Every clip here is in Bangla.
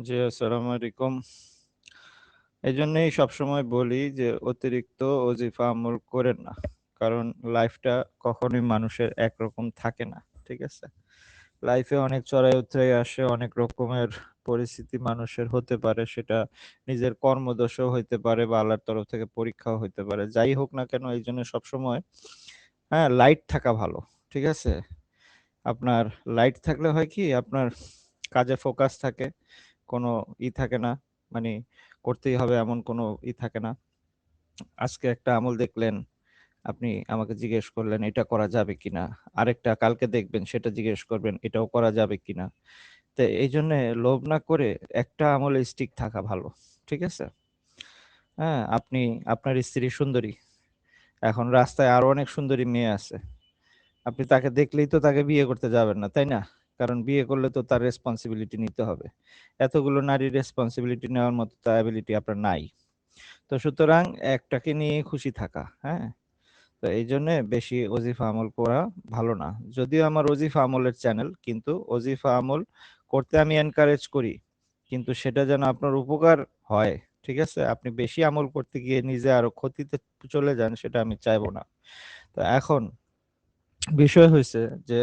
জি, আসসালামু আলাইকুম। এই জন্যই সবসময় বলি যে অতিরিক্ত ওজিফা আমল করেন না। কারণ লাইফটা কখনোই মানুষের একরকম থাকে না। ঠিক আছে? লাইফে অনেক চড়াই উতরাই আসে, অনেক রকমের পরিস্থিতি মানুষের হতে পারে। সেটা নিজের কর্মদোষও হইতে পারে বা আল্লাহর তরফ থেকে পরীক্ষাও হইতে পারে। যাই হোক না কেন এইজন্য সবসময় লাইট থাকা ভালো। ঠিক আছে? আপনার লাইট থাকলে হয় কি আপনার কাজে ফোকাস থাকে। কোনো থাকে না। মানে করতেই হবে এমন কোনো থাকে না। আজকে একটা আমল দেখলেন, আপনি আমাকে জিজ্ঞেস করলেন এটা করা যাবে কিনা? আরেকটা কালকে দেখবেন সেটা জিজ্ঞেস করবেন এটাও করা যাবে কিনা? তো এইজন্যে লোভ না করে একটা আমলে স্টিক থাকা ভালো। ঠিক আছে? আপনি আপনার স্ত্রী সুন্দরী। এখন রাস্তায় আরো অনেক সুন্দরী মেয়ে আছে। আপনি তাকে দেখলেই তো তাকে বিয়ে করতে যাবেন না, তাই না? কারণ বিয়ে করলে তো তার রেসপন্সিবিলিটি নিতে হবে। এতগুলো নারীর রেসপন্সিবিলিটি নেওয়ার মতো তো অ্যাবিলিটি আপনার নাই। তো সুতরাং একটাকে নিয়ে খুশি থাকা, হ্যাঁ? তো এইজন্যে বেশি ওজিফা আমল করা ভালো না। যদিও আমার ওজিফা আমলের চ্যানেল, কিন্তু ওজিফা আমল করতে আমি এনকারেজ করি। কিন্তু সেটা যেন আপনার উপকার হয়, ঠিক আছে? আপনি বেশি আমল করতে গিয়ে নিজে আরো ক্ষতিতে চলে যান, সেটা আমি চাইবো না। তো এখন বিষয় হইছে যে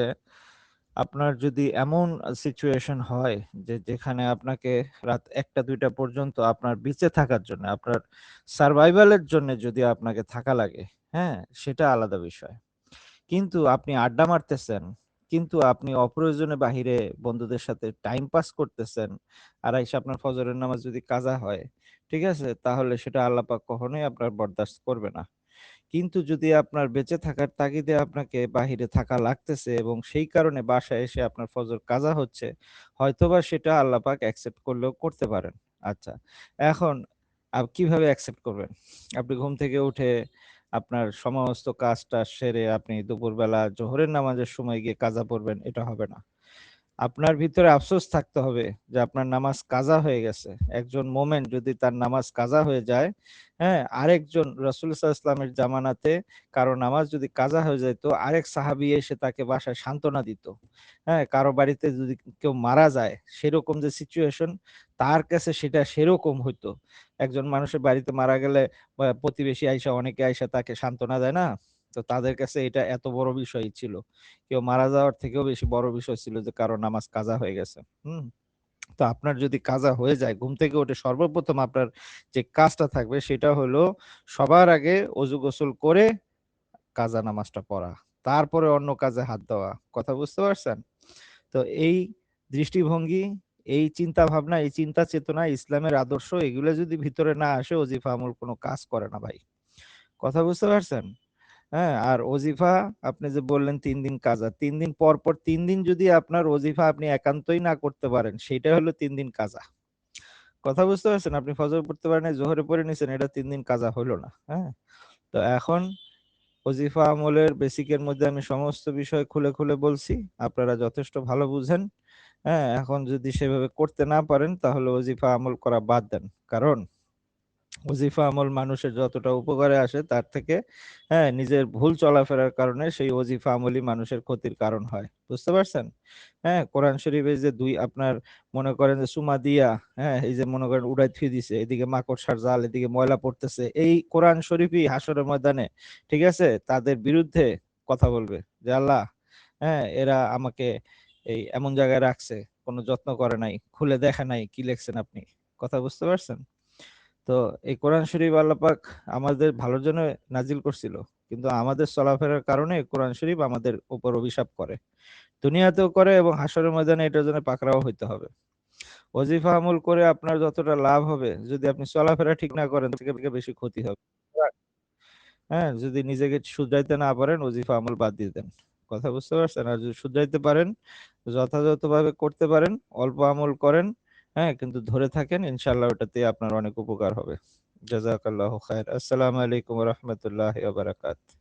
আপনার যদি এমন সিচুয়েশন হয় যে যেখানে আপনাকে রাত ১টা ২টা পর্যন্ত আপনার বেঁচে থাকার জন্য, আপনার সারভাইভালের জন্য যদি আপনাকে থাকা লাগে, হ্যাঁ? সেটা আলাদা বিষয়। কিন্তু আপনি আড্ডা মারতেছেন, কিন্তু আপনি অপ্রয়োজনে বাহিরে বন্ধুদের সাথে টাইম পাস করতেছেন। আর আইসা আপনার ফজরের নামাজ যদি কাজা হয়, ঠিক আছে? তাহলে সেটা আল্লাহ পাক কখনোই আপনার বরদাস্ত করবে না। কিন্তু যদি আপনার বেঁচে থাকার তাগিদে আপনাকে বাহিরে থাকা লাগতেছে এবং সেই কারণে বাসায় এসে আপনার ফজর কাজা হচ্ছে, হয়তোবা সেটা আল্লাহ পাক অ্যাকসেপ্ট করলেও করতে পারেন। আচ্ছা, এখন কিভাবে অ্যাকসেপ্ট করবেন? আপনি ঘুম থেকে উঠে আপনার সমস্ত কাজ-টাজ সেরে আপনি দুপুরবেলা জোহরের নামাজের সময় গিয়ে কাজা পড়বেন, এটা হবে না। আপনার ভিতরে আফসোস থাকতে হবে যে আপনার নামাজ কাজা হয়ে গেছে। একজন মোমেন যদি তার নামাজ কাজা হয়ে যায়, হ্যাঁ? আরেকজন রাসূল সাল্লাল্লাহু আলাইহি ওয়াসাল্লামের জামানাতে কারো নামাজ যদি কাজা হয়ে যাইত, আরেক সাহাবী এসে তাকে বাসায় সান্ত্বনা দিত। হ্যাঁ? কারো বাড়িতে যদি কেউ মারা যায়, সেরকম যে সিচুয়েশন তার কাছে সেটা সেরকম হইতো। একজন মানুষের বাড়িতে মারা গেলে প্রতিবেশী আইসা অনেকে আইসা তাকে সান্ত্বনা দেয় না? তো তাদের কাছে এটা এত বড় বিষয়ই ছিল। কেউ মারা যাওয়ার থেকেও বেশি বড় বিষয় ছিল যে কারো নামাজ কাজা হয়ে গেছে। হুম? তো আপনার যদি কাজা হয়ে যায়, ঘুম থেকে উঠে সর্বপ্রথম আপনার যে কাজটা থাকবে সেটা হলো সবার আগে অজু গোসল করে কাজা নামাজটা পড়া। তারপরে অন্য কাজে হাত দেওয়া। কথা বুঝতে পারছেন? তো এই দৃষ্টিভঙ্গি, এই চিন্তা ভাবনা, এই চিন্তা চেতনা, ইসলামের আদর্শ এগুলো যদি ভিতরে না আসে ওজিফা আমল কোন কাজ করে না ভাই। কথা বুঝতে পারছেন? আর ওজিফা আপনি যে বললেন ৩ দিন কাজা। ৩ দিন পর ৩ দিন যদি আপনার ওজিফা আপনি একান্তই না করতে পারেন, সেইটা হলো ৩ দিন কাজা। কথা বুঝতে পারছেন? আপনি ফজর পড়তে পারেন নাই, জোহরে পড়ে নিছেন, এটা ৩ দিন কাজা হইল না। হ্যাঁ? তো এখন ওজিফা আমলের বেসিকের মধ্যে আমি সমস্ত বিষয় খুলে বলছি। আপনারা যথেষ্ট ভালো বুঝেন। এখন যদি সেভাবে করতে না পারেন তাহলে ওজিফা আমল করা বাদ দেন। কারণ ওজিফা আমল মানুষের যতটা উপকারে আসে তার থেকে নিজের ভুল চলাফেরার কারণে সেই ওজিফা আমলই মানুষের ক্ষতির কারণ হয়। বুঝতে পারছেন? কোরআন শরীফে যে আপনার মনে করেন যে সুমা দিয়া, এই যে মনে করেন উড়ায় থুই দিছে, এদিকে মাকড়সার জাল, এদিকে ময়লা পড়তেছে। এই কোরআন শরীফই হাসরের ময়দানে, ঠিক আছে? তাদের বিরুদ্ধে কথা বলবে যে আল্লাহ, এরা আমাকে এই এমন জায়গায় রাখছে, কোনো যত্ন করে নাই, খুলে দেখে নাই কি লিখছেন আপনি। কথা বুঝতে পারছেন? তো এই কোরআন শরীফ আল্লাহ পাক আমাদের ভালোর জন্য নাজিল করছিল। কিন্তু আমাদের চলাফেরার কারণে কোরআন শরীফ আমাদের উপর অভিশাপ করে। দুনিয়াতেও করে এবং হাসরের ময়দানে এটার জন্য পাকড়াও হইতে হবে। ওজিফা আমল করে আপনার যতটা লাভ হবে, যদি আপনি চলাফেরা ঠিক না করেন তার থেকে বেশি ক্ষতি হবে। যদি নিজেকে শুধরাইতে না পারেন ওজিফা আমল বাদ দিয়ে দেন। কথা বুঝতে পারছেন? আর যদি শুধরাইতে পারেন, যথাযথভাবে করতে পারেন, অল্প আমল করেন, কিন্তু ধরে থাকেন, ইনশাআল্লাহ ওটাতে আপনার অনেক উপকার হবে। জাযাকাল্লাহু খাইর। আসসালামু আলাইকুম ওয়া রাহমাতুল্লাহি ওয়া বারাকাতুহু।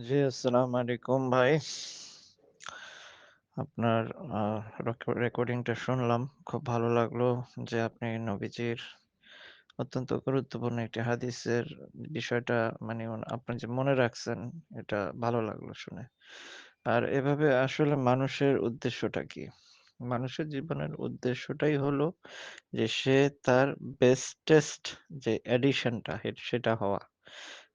জি, আসসালামু আলাইকুম ভাই। আপনার রেকর্ডিংটা শুনলাম। খুব ভালো লাগলো যে আপনি নবীজির অত্যন্ত গুরুত্বপূর্ণ একটি হাদিসের বিষয়টা মানে আপনি যে মনে রাখছেন, এটা ভালো লাগলো শুনে। আর এভাবে আসলে মানুষের উদ্দেশ্যটা কি? মানুষের জীবনের উদ্দেশ্যটাই হলো যে সে তার বেস্টেস্ট যে এডিশনটা সেটা হওয়া।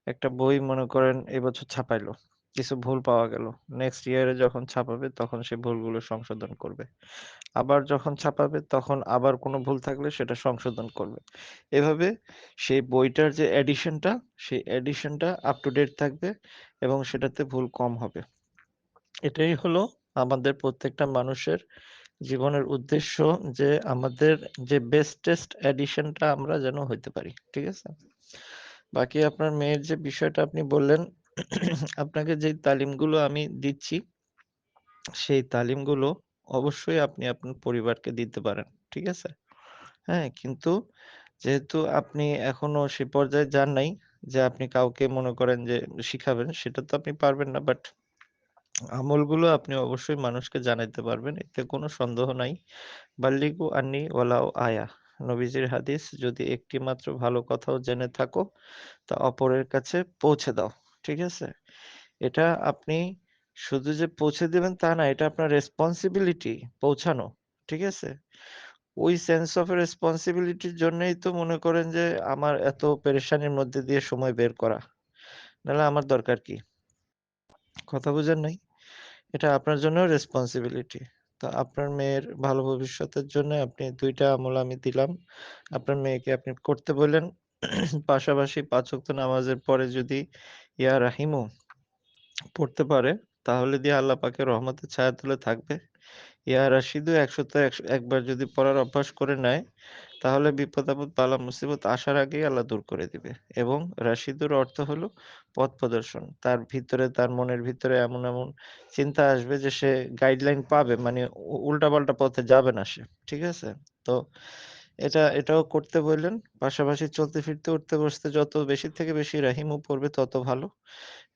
একটা বই মনে করেন এবছর ছাপাইলো। কিছু ভুল পাওয়া গেল। নেক্সট ইয়ারে যখন ছাপাবে তখন সে ভুলগুলো সংশোধন করবে। আবার যখন ছাপাবে তখন আবার কোনো ভুল থাকলে সেটা সংশোধন করবে। এভাবে সেই বইটার যে এডিশনটা, সেই এডিশনটা আপ টু ডেট থাকবে এবং সেটাতে ভুল কম হবে। এটাই হলো আমাদের প্রত্যেকটা মানুষের জীবনের উদ্দেশ্য, যে আমাদের যে বেস্টেস্ট এডিশনটা আমরা যেন হইতে পারি। ঠিক আছে? বাকি আপনার মেয়ের যে বিষয়টা আপনি বললেন, আপনাকে যেই তালিমগুলো আমি দিচ্ছি, সেই তালিমগুলো অবশ্যই আপনি আপনার পরিবারকে দিতে পারেন। ঠিক আছে? হ্যাঁ, কিন্তু যেহেতু আপনি এখনো সে পর্যায়ে যান নাই যে আপনি কাউকে মনে করেন যে শিখাবেন, সেটা তো আপনি পারবেন না। বাট আমলগুলো আপনি অবশ্যই মানুষকে জানাইতে পারবেন। এতে কোনো সন্দেহ নাই। বাল্লিগু আন্নি ওয়ালাউ আয়া। নবীজির হাদিস, যদি একটি মাত্র ভালো কথাও জেনে থাকো তা অপরের কাছে পৌঁছে দাও। ঠিক আছে? এটা আপনি শুধু যে পৌঁছে দিবেন তা না, এটা আপনার রেসপনসিবিলিটি পৌঁছানো। ঠিক আছে? ওই সেন্স অফ রেসপনসিবিলিটির জন্যই তো মনে করেন যে আমার এত পেরেশানির মধ্যে দিয়ে সময় বের করা। নাহলে আমার দরকার কি? কথা বুঝেন নাই? এটা আপনার জন্যও রেসপনসিবিলিটি। তো আপনার মেয়ের ভালো ভবিষ্যতের জন্য আপনি ২ টা আমল আমি দিলাম। আপনার মেয়েকে আপনি করতে বললেন। পাশাপাশি ৫ ওয়াক্ত নামাজের পরে যদি ইয়া রাহিমু পড়তে পারে, তাহলে দিয়ে আল্লাহ পাকের রহমতের ছায়াতলে থাকবে। ইয়া রাশিদু ১০০ বার যদি পড়ার অভ্যাস করে নেয়, তাহলে বিপদ-আপদ, বালা-মুসিবত আসার আগেই আল্লাহ দূর করে দিবে। এবং রাশিদুর অর্থ হলো পথ প্রদর্শন। তার ভিতরে, তার মনের ভিতরে এমন, এমন চিন্তা আসবে যে সে গাইডলাইন পাবে। মানে উল্টাপাল্টা পথে যাবে না সে। ঠিক আছে? তো এটাও করতে বললেন। পাশাপাশি চলতে ফিরতে, উঠতে বসতে যত বেশি থেকে বেশি রাহিমও পড়বে তত ভালো।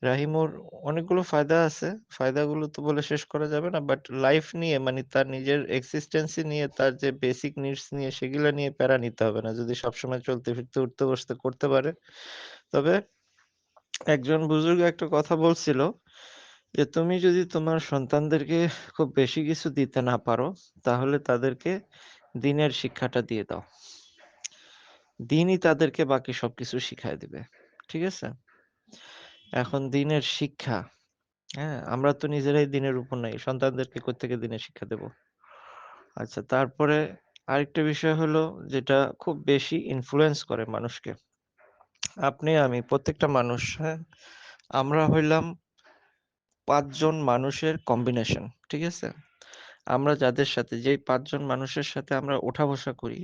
রাহিমুর অনেকগুলো ফায়দা আছে। ফায়দাগুলো তো বলে শেষ করা যাবে না। বাট লাইফ নিয়ে, মানে তার নিজের এক্সিস্টেন্সি নিয়ে, তার যে বেসিক নিডস নিয়ে, সেগুলা নিয়ে প্যারা নিতে হবে না। যদি সবসময় চলতে ফিরতে, উঠতে বসতে করতে পারে। তবে একজন বুজুর্গ একটা কথা বলছিল যে, "তুমি যদি তোমার সন্তানদেরকে খুব বেশি কিছু দিতে না পারো, তাহলে তাদেরকে দ্বীনের শিক্ষাটা দিয়ে দাও। দ্বীনই তাদেরকে বাকি সবকিছু শিখায় দিবে।" ঠিক আছে? এখন দ্বীনের শিক্ষা, হ্যাঁ, আমরা তো নিজেরাই দ্বীনের উপর নাই। সন্তানদেরকে কোত্থেকে দ্বীনের শিক্ষা দেব? আচ্ছা, তারপরে আরেকটা বিষয় হলো, যেটা খুব বেশি ইনফ্লুয়েন্স করে মানুষকে। আপনি, আমি, প্রত্যেকটা মানুষ, হ্যাঁ? আমরা হইলাম ৫ জন মানুষের কম্বিনেশন। ঠিক আছে? আমরা যাদের সাথে, যেই ৫ জন মানুষের সাথে আমরা ওঠা-বসা করি,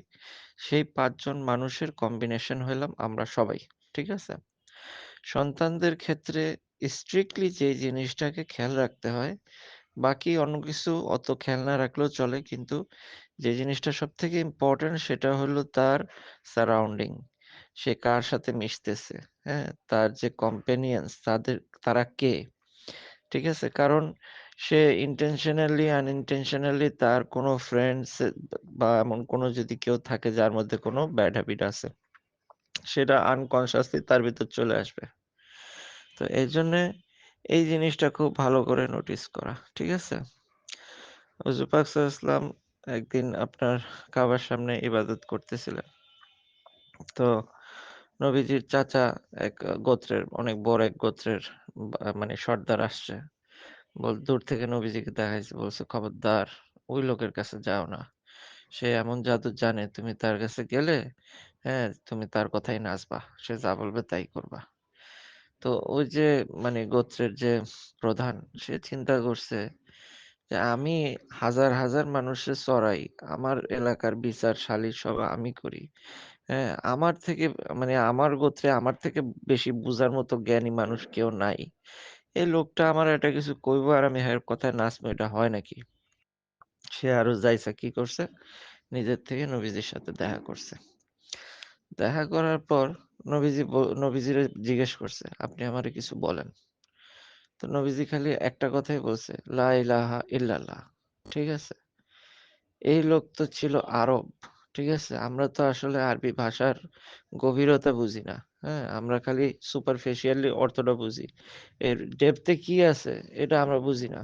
সেই ৫ জন মানুষের কম্বিনেশন হইলাম আমরা সবাই। ঠিক আছে? সন্তানদের ক্ষেত্রে স্ট্রিক্টলি যে জিনিসটাকে খেয়াল রাখতে হয়, বাকি অন্য কিছু অত খেয়াল না রাখলেও চলে। কিন্তু যে জিনিসটা সবথেকে ইম্পোর্টেন্ট সেটা হলো তার সারাউন্ডিং। সে কার সাথে মিশতেছে, হ্যাঁ? তার যে কম্পেনিয়নস, তারা কে? ঠিক আছে? কারণ সে ইনটেনশনালি, আনইনটেনশনালি তার কোনো ফ্রেন্ডস বা এমন কোনো যদি কেউ থাকে যার মধ্যে কোনো ব্যাড হ্যাবিট আছে, সেটা আনকনসিয়াসলি তার ভিতর চলে আসবে। তো এজন্যে এই জিনিসটা খুব ভালো করে নোটিস করা। ঠিক আছে? হুজুর পাক সাল্লাল্লাহু আলাইহি ওয়াসাল্লাম একদিন আপনার কাবার সামনে ইবাদত করতেছিলেন। তো নবীজির চাচা এক গোত্রের, অনেক বড় এক গোত্রের মানে সর্দার আসছে। দূর থেকে নবীজিকে দেখাইছে, বলছে, "খবরদার ওই লোকের কাছে যাও না। সে এমন জাদু জানে, তুমি তার কাছে গেলে, হ্যাঁ, তুমি তার কথাই নাচবা। সে যা বলবে তাই করবা।" তো ওই যে মানে গোত্রের যে প্রধান, সে চিন্তা করছে যে আমি হাজার, হাজার মানুষের চড়াই। আমার এলাকার বিচার সালিস সব আমি করি। হ্যাঁ? আমার থেকে, মানে আমার গোত্রে আমার থেকে বেশি বুঝার মতো জ্ঞানী মানুষ কেউ নাই। এই লোকটা আমার একটা কিছু কইবো আর আমি হের কথায় নাচবো, এটা হয় নাকি? সে আরো যাইছে, কি করছে? নিজের থেকে নবীজির সাথে দেখা করছে। দেখা করার পর নবীজিরে জিজ্ঞেস করছে, "আপনি আমারে কিছু বলেন।" তো নবীজি খালি একটা কথাই বলছে, লা ইলাহা ইল্লাল্লাহ। ঠিক আছে? এই লোক তো ছিল আরব। ঠিক আছে? আমরা তো আসলে আরবি ভাষার গভীরতা বুঝি না। হ্যাঁ? আমরা খালি সুপারফিশিয়ালি অর্থটা বুঝি। এর ডেপথ এ কি আছে এটা আমরা বুঝি না।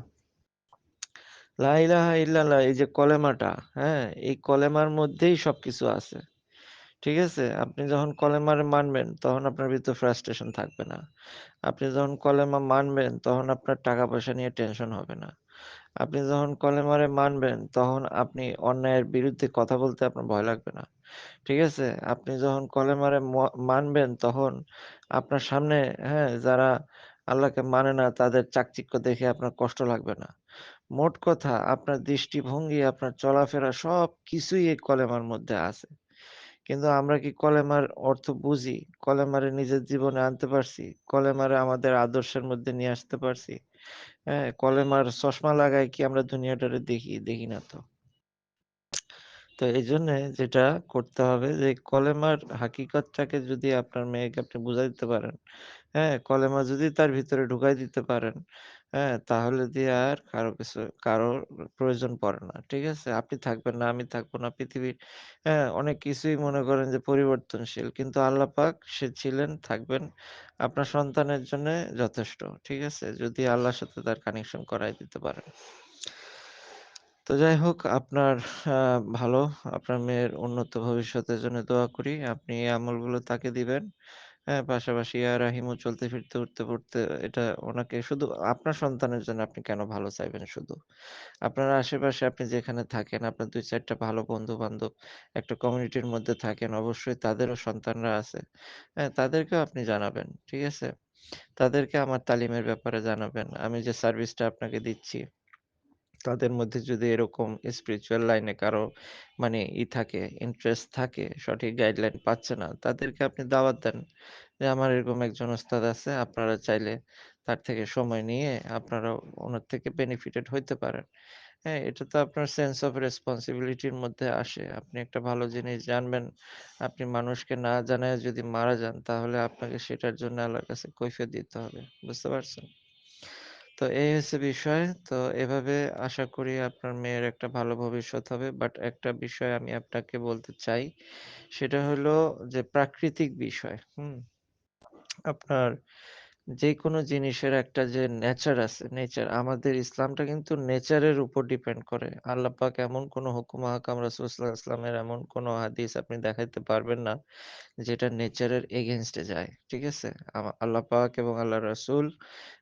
লা ইলাহা ইল্লাল্লাহ এই যে কলেমাটা, হ্যাঁ? এই কলেমার মধ্যেই সবকিছু আছে। ঠিক আছে? আপনি যখন কলেমার মানবেন তখন আপনার ভিতর ফ্রাস্ট্রেশন থাকবে না। আপনি যখন কলেমা মানবেন তখন আপনার টাকা-পয়সা নিয়ে টেনশন হবে না। আপনি যখন কলেমারে মানবেন তখন আপনি অন্যায়ের বিরুদ্ধে কথা বলতে আপনার ভয় লাগবে না। ঠিক আছে? আপনি যখন কলেমারে মানবেন তখন আপনার সামনে, হ্যাঁ, যারা আল্লাহকে মানে না তাদের চাকচিক্য দেখে আপনার কষ্ট লাগবে না। মোট কথা আপনার দৃষ্টিভঙ্গি, আপনার চলাফেরা সবকিছুই এই কলেমার মধ্যে আছে। কিন্তু আমরা কি কলেমার অর্থ বুঝি? কলেমারে নিজের জীবনে আনতে পারছি? কলেমারে আমাদের আদর্শের মধ্যে নিয়ে আসতে পারছি? হ্যাঁ? কলেমার চশমা লাগায় কি আমরা দুনিয়াটারে দেখি? দেখি না তো। তো এইজন্যে যেটা করতে হবে যে কলেমার হাকিকতটাকে যদি আপনার মেয়েকে আপনি বুঝাই দিতে পারেন, হ্যাঁ? কলেমা যদি তার ভিতরে ঢুকাই দিতে পারেন, হ্যাঁ? তাহলে দিয়ে আর কারোর প্রয়োজন পড়ে না। ঠিক আছে? আপনি থাকবেন না, আমি থাকবো না। পৃথিবীর, হ্যাঁ, অনেক কিছুই মনে করেন যে পরিবর্তনশীল। কিন্তু আল্লাহ পাক সে ছিলেন, থাকবেন। আপনার সন্তানের জন্যে যথেষ্ট। ঠিক আছে? যদি আল্লাহর সাথে তার কানেকশন করায় দিতে পারেন। তো যাই হোক আপনার আ ভালো, আপনার মেয়ের উন্নত ভবিষ্যতের জন্য দোয়া করি। আপনি এই আমলগুলো তাকে দিবেন। হ্যাঁ, পাশাপাশি ইয়া রাহিমও চলতে ফিরতে, উঠতে পড়তে এটা ওনাকে শুধু আপনার সন্তানের জন্য আপনি কেন ভালো চাইবেন শুধু? আপনার আশেপাশে আপনি যেখানে থাকেন, আপনার ২-৪ টা ভালো বন্ধু-বান্ধব একটা কমিউনিটির মধ্যে থাকেন, অবশ্যই তাদেরও সন্তানরা আছে। হ্যাঁ, তাদেরকেও আপনি জানাবেন। ঠিক আছে? তাদেরকে আমার তালিমের ব্যাপারে জানাবেন। আমি যে সার্ভিসটা আপনাকে দিচ্ছি তাদের মধ্যে যদি এরকম স্পিরিচুয়াল লাইনে কারো মানে থাকে, ইন্টারেস্ট থাকে, সঠিক গাইডলাইন পাচ্ছে না, তাদেরকে আপনি দাওয়াত দেন। যে আমার এরকম একজন ওস্তাদ আছে, আপনারা চাইলে তার থেকে সময় নিয়ে আপনারাও উনার থেকে বেনিফিটেড হইতে পারেন। হ্যাঁ, এটা তো আপনার সেন্স অফ রেসপনসিবিলিটির মধ্যে আসে। আপনি একটা ভালো জিনিস জানবেন, আপনি মানুষকে না জানায় যদি মারা যান, তাহলে আপনাকে সেটার জন্য আল্লাহর কাছে কৈফিয়ত দিতে হবে। বুঝতে পারছেন? তো এই হচ্ছে বিষয়। তো এভাবে আশা করি আপনার মেয়ের একটা ভালো ভবিষ্যৎ হবে। বাট একটা বিষয় আমি আপনাকে বলতে চাই। সেটা হলো যে প্রাকৃতিক বিষয়। হুম? আপনার যেকোনো জিনিসের একটা যে নেচার আছে, নেচার আমাদের ইসলামটা কিন্তু নেচারের উপর ডিপেন্ড করে। আল্লাহ পাক এমন কোন হুকুম আহকাম রাসূল সাল্লাল্লাহু আলাইহি ওয়াসাল্লামের এমন কোন হাদিস আপনি দেখাইতে পারবেন না যেটা নেচারের এগেইনস্ট এ যায়। ঠিক আছে? আল্লাহ পাক এবং আল্লাহর রাসূল,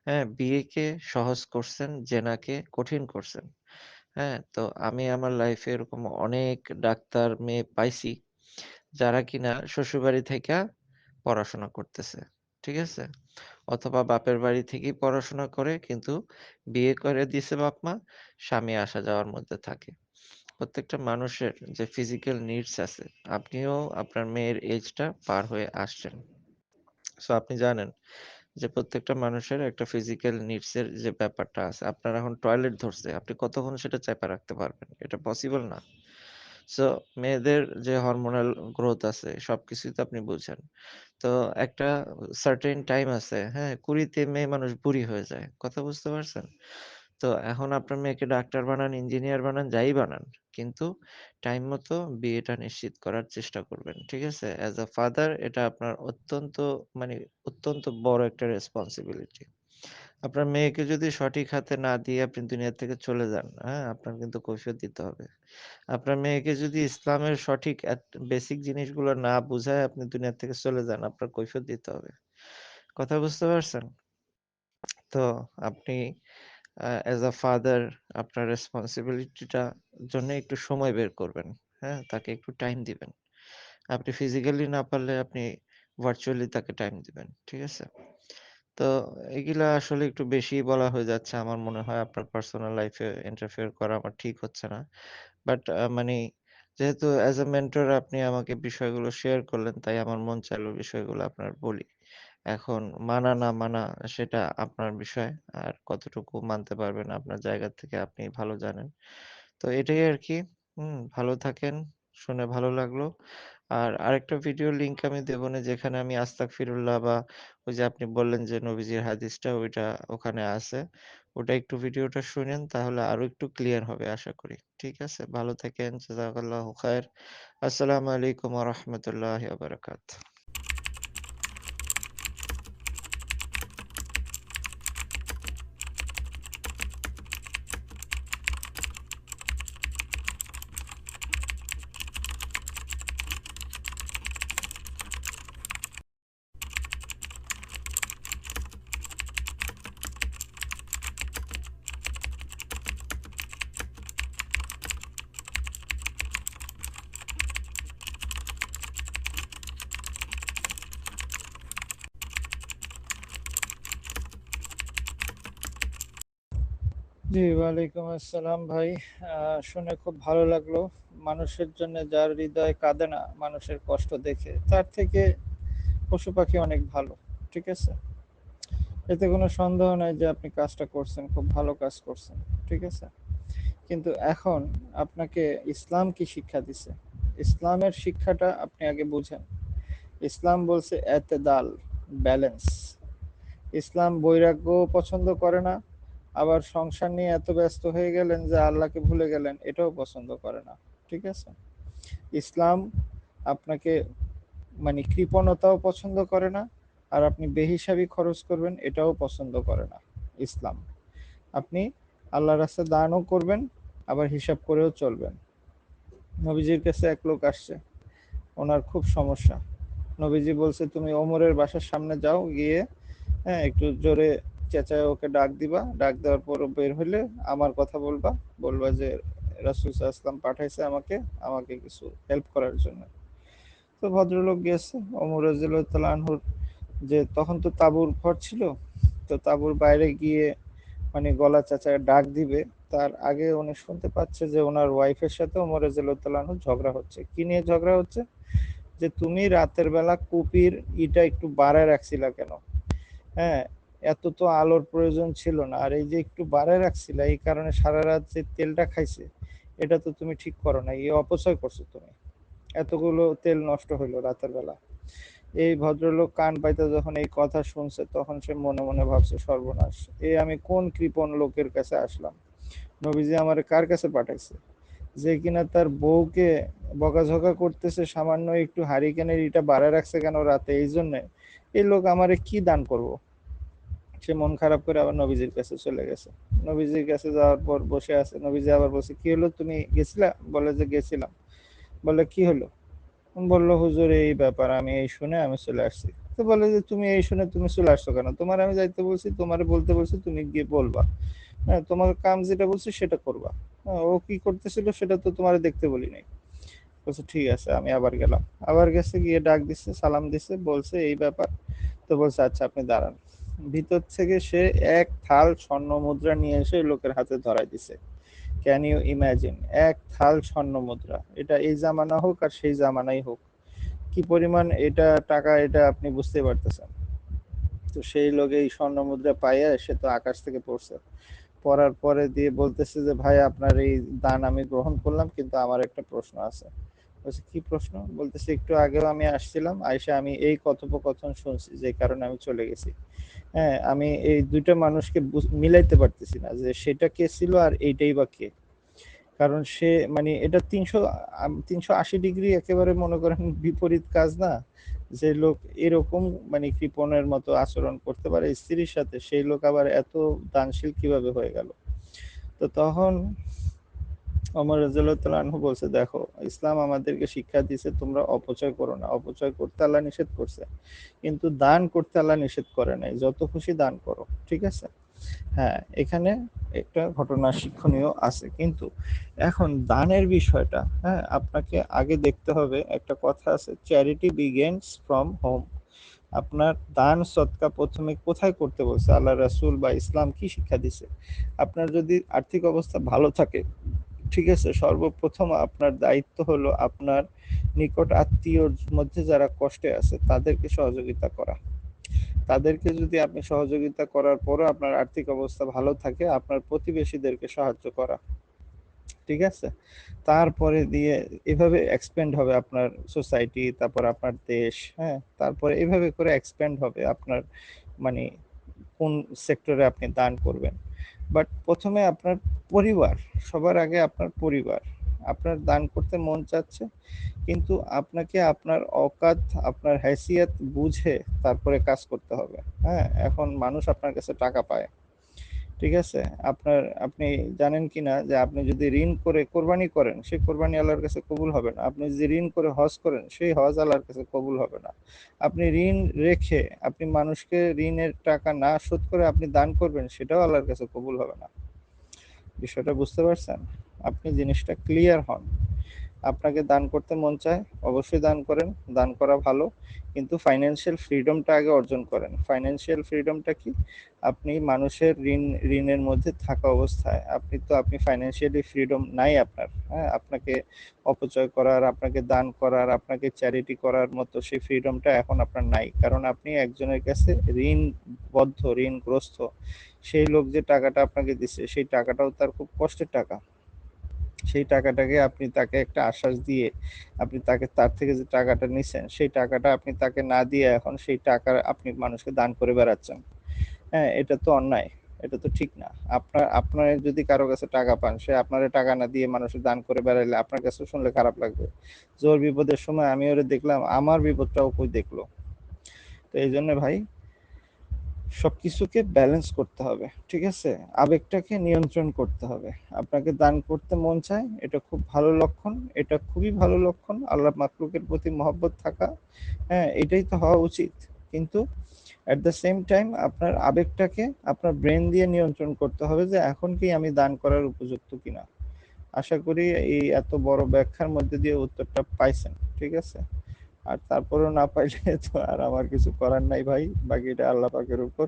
হ্যাঁ, বিয়েকে সহজ করছেন, জেনাকে কঠিন করছেন। হ্যাঁ? তো আমি আমার লাইফে এরকম অনেক ডাক্তার মেয়ে পাইছি, যারা কিনা শ্বশুরবাড়ি থাইকা পড়াশোনা করতেছে। ঠিক আছে? অথবা বাপের বাড়ি থেকেই পড়াশোনা করে কিন্তু বিয়ে করে দিছে বাপ-মা, স্বামী আসা যাওয়ার মধ্যে থাকে। প্রত্যেকটা মানুষের যে ফিজিক্যাল নিডস আছে, আপনিও আপনার মেয়ের এজটা পার হয়ে আসছেন। সো আপনি জানেন যে প্রত্যেকটা মানুষের একটা ফিজিক্যাল নিডস এর যে ব্যাপারটা আছে। আপনার এখন টয়লেট ধরছে। আপনি কতক্ষণ সেটা চাইপা রাখতে পারবেন? এটা পসিবল না। সো মেয়েদের যে হরমোনাল গ্রোথ আছে সবকিছুই তো আপনি বুঝেন। তো একটা সার্টেন টাইম আছে, হ্যাঁ? ২০ তে মেয়ে মানুষ বুড়ি হয়ে যায়। কথা বুঝতে পারছেন? তো এখন আপনার মেয়েকে ডাক্তার বানান, ইঞ্জিনিয়ার বানান, যাই বানান। কিন্তু টাইম মতো বিয়েটা নিশ্চিত করার চেষ্টা করবেন। ঠিক আছে? অ্যাজ আ ফাদার এটা আপনার অত্যন্ত মানে অত্যন্ত বড় একটা রেসপনসিবিলিটি। আপনার মেয়েকে যদি সঠিক হাতে না দিয়ে আপনি দুনিয়া থেকে চলে যান, হ্যাঁ? আপনার কিন্তু কৈফিয়ত দিতে হবে। আপনার মেয়েকে যদি ইসলামের সঠিক বেসিক জিনিসগুলো না বুঝায় আপনি দুনিয়া থেকে চলে যান, আপনার কৈফিয়ত দিতে হবে। কথা বুঝতে পারছেন? তো আপনি অ্যাজ আ ফাদার আপনার রেসপনসিবিলিটিটা জন্য একটু সময় বের করবেন। হ্যাঁ? তাকে একটু টাইম দিবেন। আপনি ফিজিক্যালি না পারলে আপনি ভার্চুয়ালি তাকে টাইম দিবেন। ঠিক আছে? তো এগুলা আসলে একটু বেশিই বলা হয়ে যাচ্ছে। আমার মনে হয় আপনার পার্সোনাল লাইফ এ ইন্টারফেয়ার করা আমার ঠিক হচ্ছে না। বাট মানি যেহেতু অ্যাজ আ মেন্টর আপনি আমাকে বিষয়গুলো শেয়ার করলেন, তাই আমার মন চাইলো বিষয়গুলো আপনার বলি। এখন মানা না মানা সেটা আপনার বিষয়। আর কতটুকু মানতে পারবেন আপনার জায়গা থেকে আপনি ভালো জানেন। তো এটাই আরকি। ভালো থাকেন, শুনে ভালো লাগলো। আর আরেকটা ভিডিও লিংক আমি দেবনে যেখানে আমি আস্তাগফিরুল্লাহ বা ওই যে আপনি বললেন যে নবীজির হাদিসটা ওইটা ওখানে আছে। ওটা একটু ভিডিওটা শুনেন তাহলে আরো একটু ক্লিয়ার হবে আশা করি। ঠিক আছে? ভালো থাকেন। জাযাকাল্লাহু খাইর। আসসালামু আলাইকুম ওয়া রাহমাতুল্লাহি ওয়া বারাকাতুহু। জি, ওয়ালাইকুম আসসালাম ভাই। শুনে খুব ভালো লাগলো। মানুষের জন্য যার হৃদয় কাঁদে না মানুষের কষ্ট দেখে, তার থেকে পশু পাখি অনেক ভালো। ঠিক আছে? এতে কোনো সন্দেহ নাই যে আপনি কাজটা করছেন, খুব ভালো কাজ করছেন। ঠিক আছে? কিন্তু এখন আপনাকে ইসলাম কি শিক্ষা দিছে? ইসলামের শিক্ষাটা আপনি আগে বুঝেন। ইসলাম বলছে এতেদাল, ব্যালেন্স। ইসলাম বৈরাগ্য পছন্দ করে না, আবার সংসার নিয়ে এত ব্যস্ত হয়ে গেলেন যে আল্লাহকে ভুলে গেলেন, এটাও পছন্দ করে না। ঠিক আছে? ইসলাম আপনাকে মানে কৃপণতাও পছন্দ করে না, আর আপনি বেহিসাবি খরচ করবেন এটাও পছন্দ করে না ইসলাম। আপনি আল্লাহর রাস্তায় দানও করবেন, আবার হিসাব করেও চলবেন। নবীজির কাছে এক লোক আসছে, ওনার খুব সমস্যা। নবীজি বলছে তুমি ওমরের বাসার সামনে যাও, গিয়ে হ্যাঁ একটু জোরে চেঁচায় ওকে ডাক দিবা, ডাক দেওয়ার পর ও বের হলে আমার কথা বলবা, বলবা যে রাসূল সাল্লাল্লাহু আলাইহি ওয়াসাল্লাম পাঠাইছে আমাকে আমাকে কিছু হেল্প করার জন্য। তো ভদ্রলোক গেছে, ওমর রাদিয়াল্লাহু তাআলা আনহুর যে তখন তো তাঁবুর ঘর ছিল, তো তাঁবুর বাইরে গিয়ে মানে গলা চেঁচায় ডাক দিবে, তার আগে উনি শুনতে পাচ্ছে যে ওনার ওয়াইফের সাথে ওমর রাদিয়াল্লাহু তাআলা আনহুর ঝগড়া হচ্ছে। কি নিয়ে ঝগড়া হচ্ছে? যে তুমি রাতের বেলা কুপির ইটা একটু বাড়ায় রাখছিলা কেন? হ্যাঁ, এত তো আলোর প্রয়োজন ছিল না, আর এই যে একটু বাড়ায় রাখছিলা এই কারণে সারা রাত যে তেলটা খাইছে এটা তো তুমি ঠিক করো না, এই অপচয় করছো তুমি, এতগুলো তেল নষ্ট হইলো রাতের বেলা। এই ভদ্রলোক কান পাইতে যখন এই কথা শুনছে তখন সে মনে মনে ভাবছে সর্বনাশ, আমি কোন কৃপণ লোকের কাছে আসলাম। নবীজি আমারে কার কাছে পাঠাইছে, যে কিনা তার বউকে বকাঝকা করতেছে সামান্য একটু হারিকেনের ইটা বাড়ায় রাখছে কেন রাতে, এই জন্য এই লোক আমারে কি দান করব। সে মন খারাপ করে আবার নবীজির কাছে চলে গেছে। নবীজির কাছে যাওয়ার পর বসে আছে, নবীজি আবার বলছে কি হলো, তুমি গেছিলা? বলে যে গেছিলাম। বলে কি হলো? বললো হুজুর এই ব্যাপার, আমি এই শুনে আমি চলে আসছি। তো বলে যে তুমি এই শুনে তুমি চলে আসছো কেন, তোমার আমি যাইতে বলছি, তোমার বলতে বলছি, তুমি গিয়ে বলবা। হ্যাঁ, তোমার কাম যেটা বলছি সেটা করবা। হ্যাঁ, ও কি করতেছিল সেটা তো তোমার দেখতে বলি নাই। বলছে ঠিক আছে, আমি আবার গেলাম। আবার গেছে, গিয়ে ডাক দিচ্ছে, সালাম দিচ্ছে, বলছে এই ব্যাপার। তো বলছে আচ্ছা আপনি দাঁড়ান। ভিতর থেকে সে এক থাল স্বর্ণ মুদ্রা নিয়ে এসে লোকের হাতে ধরাই দিছে। ক্যান ইউ ইমাজিন, এক থাল স্বর্ণ মুদ্রা! এটা এই জামানা হোক আর সেই জামানাই হোক, কি পরিমাণ এটা টাকা এটা আপনি বুঝতে পারতেছেন। তো সেই লোক এই স্বর্ণ মুদ্রা পাইয়া সে তো আকাশ থেকে পড়ছে। পড়ার পরে দিয়ে বলতেছে যে ভাই আপনার এই দান আমি গ্রহণ করলাম, কিন্তু আমার একটা প্রশ্ন আছে। বলছে কি প্রশ্ন? বলতেছে একটু আগেও আমি আসছিলাম, আইসা আমি এই কথোপকথন শুনছি যে কারণে আমি চলে গেছি। হ্যাঁ, আমি এই দুইটা মানুষকে মিলাইতে পারতেছি না যে সেটা কে ছিল আর এইটাই বা কে। কারণ সে মানে এটা ৩৮০ ডিগ্রি একেবারে মনে করেন বিপরীত কাজ না, যে লোক এরকম মানে কৃপণের মতো আচরণ করতে পারে স্ত্রীর সাথে, সেই লোক আবার এত দানশীল কিভাবে হয়ে গেল। তো তখন ওমর রাদিয়াল্লাহু তাআলা আনহু বলছে দেখো, ইসলাম আমাদেরকে শিক্ষা দিয়েছে তোমরা অপচয় করো না, অপচয় করতে আল্লাহ নিষেধ করছে, কিন্তু দান করতে আল্লাহ নিষেধ করে নাই, যত খুশি দান করো। ঠিক আছে? হ্যাঁ, এখানে একটা ঘটনা শিক্ষণীয় আছে, কিন্তু এখন দানের বিষয়টা, হ্যাঁ আপনাকে আগে দেখতে হবে। একটা কথা আছে, চ্যারিটি বিগিনস ফ্রম হোম। আপনার দান সৎকা প্রথমে কোথায় করতে বলছে আল্লাহ রাসূল বা ইসলাম কি শিক্ষা দিছে? আপনার যদি আর্থিক অবস্থা ভালো থাকে, ঠিক আছে, সর্বপ্রথম আপনার দায়িত্ব হলো আপনার নিকট আত্মীয়র মধ্যে যারা কষ্টে আছে তাদেরকে সহযোগিতা করা। তাদেরকে যদি আপনি সহযোগিতা করার পরও আপনার আর্থিক অবস্থা ভালো থাকে, আপনার প্রতিবেশীদেরকে সাহায্য করা। ঠিক আছে? তারপরে দিয়ে এভাবে এক্সপেন্ড হবে আপনার সোসাইটি, তারপর আপনার দেশ, হ্যাঁ? তারপরে এভাবে করে এক্সপেন্ড হবে আপনার মানে কোন সেক্টরে আপনি দান করবেন। বাট প্রথমে আপনার পরিবার, সবার আগে আপনার পরিবার। আপনার দান করতে মন চাচ্ছে, কিন্তু আপনাকে আপনার অকাত, আপনার হাইসিয়ত বুঝে তারপরে কাজ করতে হবে। হ্যাঁ, এখন মানুষ আপনার কাছে টাকা পায়, ঠিক আছে? আপনি জানেন কিনা যে আপনি যদি ঋণ করে কোরবানি করেন, সেই কোরবানি আল্লাহর কাছে কবুল হবে না। আপনি যদি ঋণ করে হজ করেন, সেই হজ আল্লাহর কাছে কবুল হবে না। আপনি ঋণ রেখে আপনি মানুষকে ঋণের টাকা না শোধ করে আপনি দান করবেন, সেটাও আল্লাহর কাছে কবুল হবে না। বিষয়টা বুঝতে পারছেন? আপনি জিনিসটা ক্লিয়ার হন। আপনাকে দান করতে মন চায়, অবশ্যই দান করেন। দান করা ভালো। কিন্তু ফাইন্যান্সিয়াল ফ্রিডমটা আগে অর্জন করেন। ফাইন্যান্সিয়াল ফ্রিডমটা কি? আপনি মানুষের ঋণের মধ্যে থাকা অবস্থায় আপনি ফাইন্যান্সিয়ালি ফ্রিডম নাই আপনার। হ্যাঁ? আপনাকে অপচয় করার, আপনাকে দান করার, আপনাকে চ্যারিটি করার মতো সেই ফ্রিডমটা এখন আপনার নাই। কারণ আপনি একজনের কাছে ঋণবদ্ধ, ঋণগ্রস্ত। সেই লোক যে টাকাটা আপনাকে দিছে, সেই টাকাটাও তার খুব কষ্টের টাকা। সেই টাকাটাকে আপনি তাকে একটা আশ্বাস দিয়ে আপনি তার থেকে যে টাকাটা নিছেন, সেই টাকাটা আপনি তাকে না দিয়ে এখন সেই টাকা আপনি মানুষকে দান করে বেড়াচ্ছেন। হ্যাঁ, এটা তো অন্যায়। এটা তো ঠিক না। আপনার যদি কারো কাছে টাকা পান, সে আপনারে টাকা না দিয়ে মানুষের দান করে বেড়াইলে আপনার কাছে শুনলে খারাপ লাগবে। যে ওর বিপদের সময় আমি ওরে দেখলাম, আমার বিপদটাও কই দেখলো। তো এই জন্য ভাই, সবকিছুকে ব্যালেন্স করতে হবে, ঠিক আছে? আবেগটাকে নিয়ন্ত্রণ করতে হবে। আপনাকে দান করতে মন চায়, এটা খুব ভালো লক্ষণ, এটা খুবই ভালো লক্ষণ। আল্লাহ মাকলুকের প্রতি মহব্বত থাকা, হ্যাঁ, এটাই তো হওয়া উচিত। কিন্তু অ্যাট দ্য সেম টাইম আপনার আবেগটাকে আপনার ব্রেন দিয়ে নিয়ন্ত্রণ করতে হবে যে এখন কি আমি দান করার উপযুক্ত কিনা। আশা করি এই এত বড় ব্যাখ্যার মধ্যে দিয়ে উত্তরটা পাইছেন, ঠিক আছে? আর তারপরেও না পাইলে তো আর আমার কিছু করার নাই ভাই, বাকিটা আল্লাহ পাকের উপর।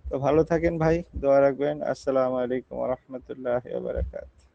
তো ভালো থাকেন ভাই, দোয়া রাখবেন। আসসালামু আলাইকুম ওয়া রাহমাতুল্লাহি ওয়া বারাকাতুহু।